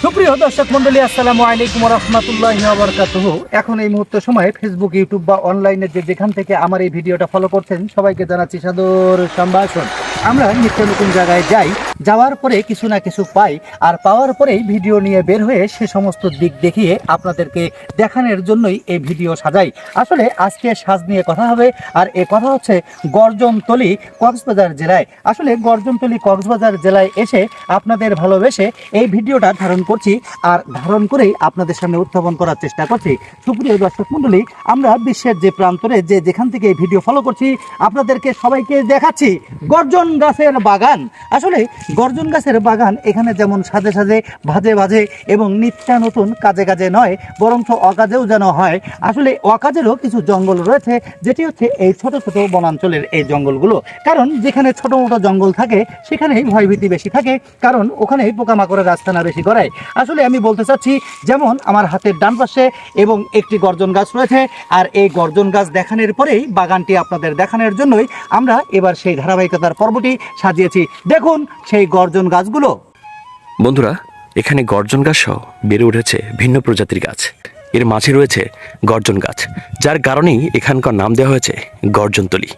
সুপ্রিয় দর্শক মন্ডলী, আসসালামু আলাইকুম ওয়া রাহমাতুল্লাহি ওয়া বারাকাতুহু। এখন এই মুহূর্তে সময় ফেসবুক, ইউটিউব বা অনলাইনে যেখান থেকে আমার এই ভিডিওটা ফলো করছেন সবাইকে জানাচ্ছি সাদর সম্ভাষণ। আমরা নিত্য নতুন জায়গায় যাই, যাওয়ার পরে কিছু না কিছু পাই, আর পাওয়ার পরেই ভিডিও নিয়ে বের হয়ে সে সমস্ত দিক দেখিয়ে আপনাদেরকে দেখানোর জন্যই এই ভিডিও সাজাই। আসলে আজকে সাজ নিয়ে কথা হবে, আর এ কথা হচ্ছে গর্জনতলী কক্সবাজার জেলায়। আসলে গর্জনতলী কক্সবাজার জেলায় এসে আপনাদের ভালোবেসে এই ভিডিওটা ধারণ করছি, আর ধারণ করেই আপনাদের সামনে উত্থাপন করার চেষ্টা করছি। সুপ্রিয় দর্শক মণ্ডলী, আমরা বিশ্বের যে প্রান্তরে যেখান থেকে এই ভিডিও ফলো করছি আপনাদেরকে সবাইকে দেখাচ্ছি গর্জন গাছের বাগান। আসলে গর্জন গাছের বাগান এখানে যেমন সাজে সাজে, ভাজে ভাজে এবং নিত্য নতুন কাজে কাজে নয়, বরঞ্চ অকাজেও যেন হয়। আসলে অকাজেরও কিছু জঙ্গল রয়েছে, যেটি হচ্ছে এই ছোট ছোট বনাঞ্চলের এই জঙ্গলগুলো। কারণ যেখানে ছোট মোটো জঙ্গল থাকে সেখানেই ভয়ভীতি বেশি থাকে, কারণ ওখানেই পোকামাকড়ের রাস্তানা বেশি করায়। আসলে আমি বলতে চাচ্ছি, যেমন আমার হাতের ডান পাশে এবং একটি গর্জন গাছ রয়েছে, আর এই গর্জন গাছ দেখানোর পরেই বাগানটি আপনাদের দেখানোর জন্যই আমরা এবার সেই ধারাবাহিকতার পর্বটি সাজিয়েছি। দেখুন সেই গর্জন গাছগুলো। বন্ধুরা, এখানে গর্জন গাছ সহ বেড়ে উঠেছে ভিন্ন প্রজাতির গাছ। এর মাঝে রয়েছে গর্জন গাছ, যার কারণেই এখানকার নাম দেওয়া হয়েছে গর্জনতলী।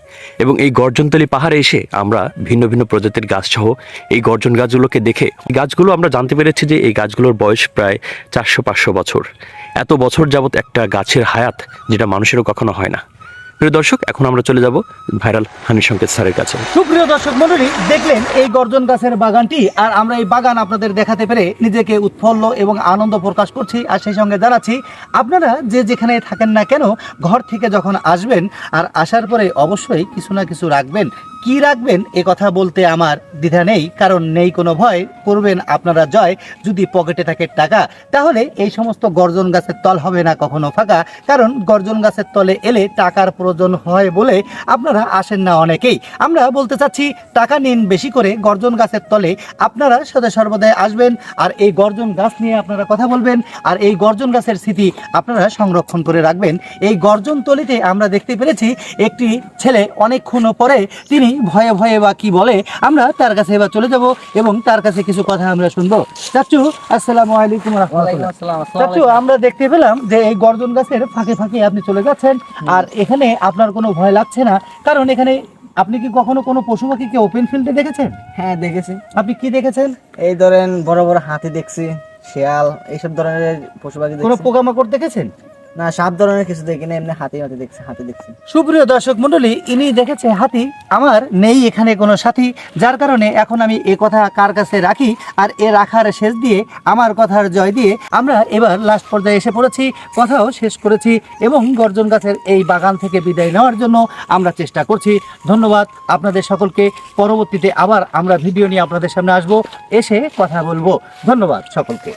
এবং এই গর্জনতলী পাহাড়ে এসে আমরা ভিন্ন ভিন্ন প্রজাতির গাছ সহ এই গর্জন গাছগুলোকে দেখে গাছগুলো আমরা জানতে পেরেছি যে এই গাছগুলোর বয়স প্রায় 400-500 বছর। এত বছর যাবৎ একটা গাছের হায়াত, যেটা মানুষেরও কখনো হয় না। প্রিয় দর্শক, এখন আমরা চলে যাব ভাইরাল হানি সংকেত স্যারের কাছে। সুপ্রিয় দর্শক মণ্ডলী, দেখলেন এই গর্জন গাছের বাগানটি, আর আমরা এই বাগান আপনাদের দেখাতে পেরে নিজেকে উৎফুল্ল এবং আনন্দ প্রকাশ করছি। আর সেই সঙ্গে জানাচ্ছি, আপনারা যেখানে থাকেন না কেন, ঘর থেকে যখন আসবেন আর আসার পরে অবশ্যই কিছু না কিছু রাখবেন। কি রাখবেন এ কথা বলতে আমার দ্বিধা নেই, কারণ নেই কোনো ভয়, করবেন আপনারা জয়। যদি পকেটে থাকে টাকা, তাহলে এই সমস্ত গর্জন গাছের তল হবে না কখনো ফাঁকা, কারণ গর্জন গাছের তলে এলে টাকার প্রয়োজন হয় বলে আপনারা আসেন না অনেকেই। আমরা বলতে চাচ্ছি, টাকা নিন বেশি করে, গর্জন গাছের তলে আপনারা সদা সর্বদাই আসবেন, আর এই গর্জন গাছ নিয়ে আপনারা কথা বলবেন, আর এই গর্জন গাছের স্মৃতি আপনারা সংরক্ষণ করে রাখবেন। এই গর্জন তলিতে আমরা দেখতে পেরেছি একটি ছেলে অনেকক্ষণ পরে তিনি ভয়ে ভয়ে বা কি বলে, আমরা তার কাছে এবার চলে যাব এবং তার কাছে কিছু কথা আমরা শুনবো। চাচু, আসসালামু আলাইকুম ওয়া রাহমাতুল্লাহ। চাচু, আমরা দেখতে পেলাম যে এই গর্জন গাছের ফাঁকে ফাঁকে আপনি চলে যাচ্ছেন, আর এখানে আপনার কোনো ভয় লাগছে না, কারণ এখানে আপনি কি কখনো কোনো পশু পাখিকে ওপেন ফিল্ডে দেখেছেন? হ্যাঁ, দেখেছি। আপনি কি দেখেছেন? এই ধরেন বড় বড় হাতি দেখছি, শিয়াল, এইসব ধরনের পশু পাখি কোনো দেখছি। পোকামাকড় দেখেছেন? না, সাপ ধরনের কিছু দেখিনি, এমনি হাতি দেখছি, হাতি দেখছি। সুপ্রিয় দর্শক মণ্ডলী, ইনি দেখেছে হাতি। আমার নেই এখানে কোনো সাথী, যার কারণে এখন আমি এ কথা কার কাছে রাখি, আর এ রাখার শেষ দিয়ে আমার কথার জয় দিয়ে আমরা এবার লাস্ট পর্যায়ে এসে পড়েছি, কথাও শেষ করেছি এবং গর্জন গাছের এই বাগান থেকে বিদায় নেওয়ার জন্য আমরা চেষ্টা করছি। ধন্যবাদ আপনাদের সকলকে। পরবর্তীতে আবার আমরা ভিডিও নিয়ে আপনাদের সামনে আসবো, এসে কথা বলবো। ধন্যবাদ সকলকে।